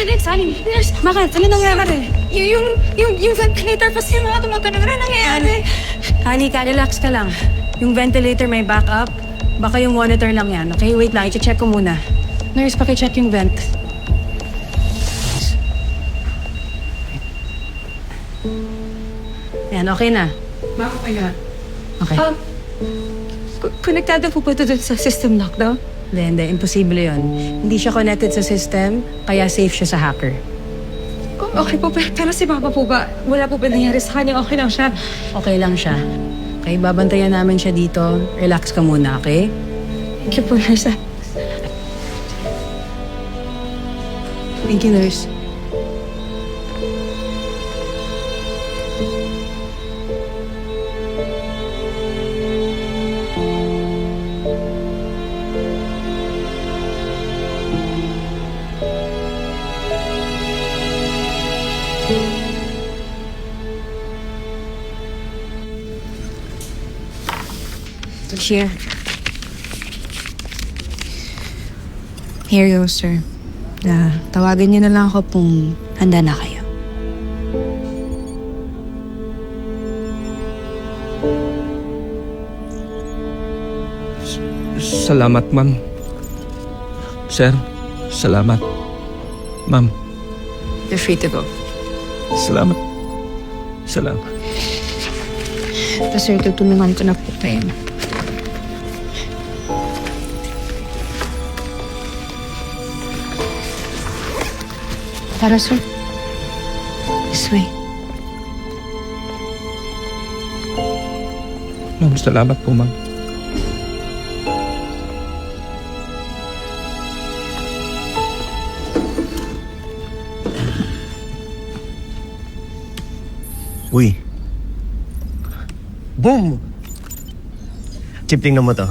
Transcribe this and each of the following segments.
Sunny, nurse. Bakit? Ano nangyari? Yung ventilator kasi yung mga tumatanong na nangyayari. Honey, relax ka lang. Yung ventilator may backup. Baka yung monitor lang yan. Okay, wait lang. I-check ko muna. Nurse, paki-check yung vent. Yan, okay na. Bakit kaya? Okay. Konektado po ba ito sa system lockdown? Hindi. Imposible yon. Hindi siya connected sa system, kaya safe siya sa hacker. Okay po, pero si Papa po ba? Wala po ba nangyari sa kanya? Okay lang siya? Okay lang siya. Okay, babantayan namin siya dito. Relax ka muna, okay? Thank you po, nurse. Thank you, nurse. Here. Here you go, sir. Tawagan niyo na lang ako kung handa na kayo. Salamat, ma'am. Sir, salamat. Ma'am, You're free to go. salamat. Salamat. Ito, sir, tutulungan ko na po kayo. Tara, sir. This way. Ma'am, salamat po, ma'am. Uy. Boom! Chip, tingnan mo to.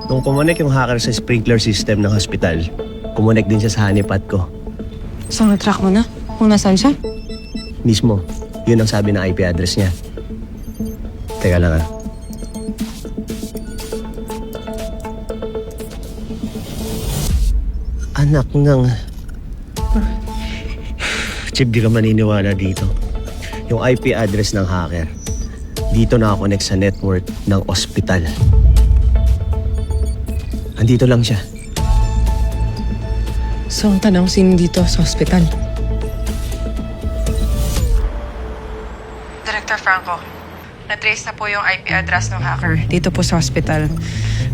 Nung kumunik yung hacker sa sprinkler system ng hospital, kumunik din siya sa honeypot ko. So, na-track mo na? Kung nasaan siya? Mismo, yun ang sabi ng IP address niya. Teka lang ah. Anak ng... Chip, di ka maniniwala dito. Yung IP address ng hacker, dito nakakonect sa network ng ospital. Andito lang siya. So, ang tanong, sino dito sa hospital? Director Franco, na-trace na po yung IP address ng hacker dito po sa hospital.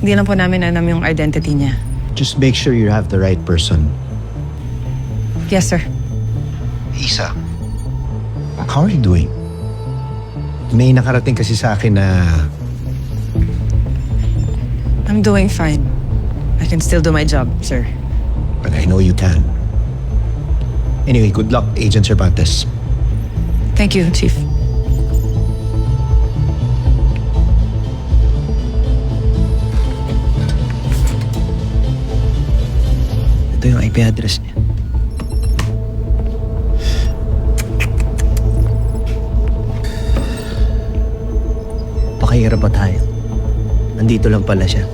Hindi lang po namin alam yung identity niya. Just make sure you have the right person. Yes, sir. Isa, how are you doing? May nakarating kasi sa akin na I'm doing fine. I can still do my job, sir. but I know you can. Anyway, good luck, Agent Cervantes. Thank you, Chief. Ito yung IP address niya. Pakahirap pa tayo. Nandito lang pala siya.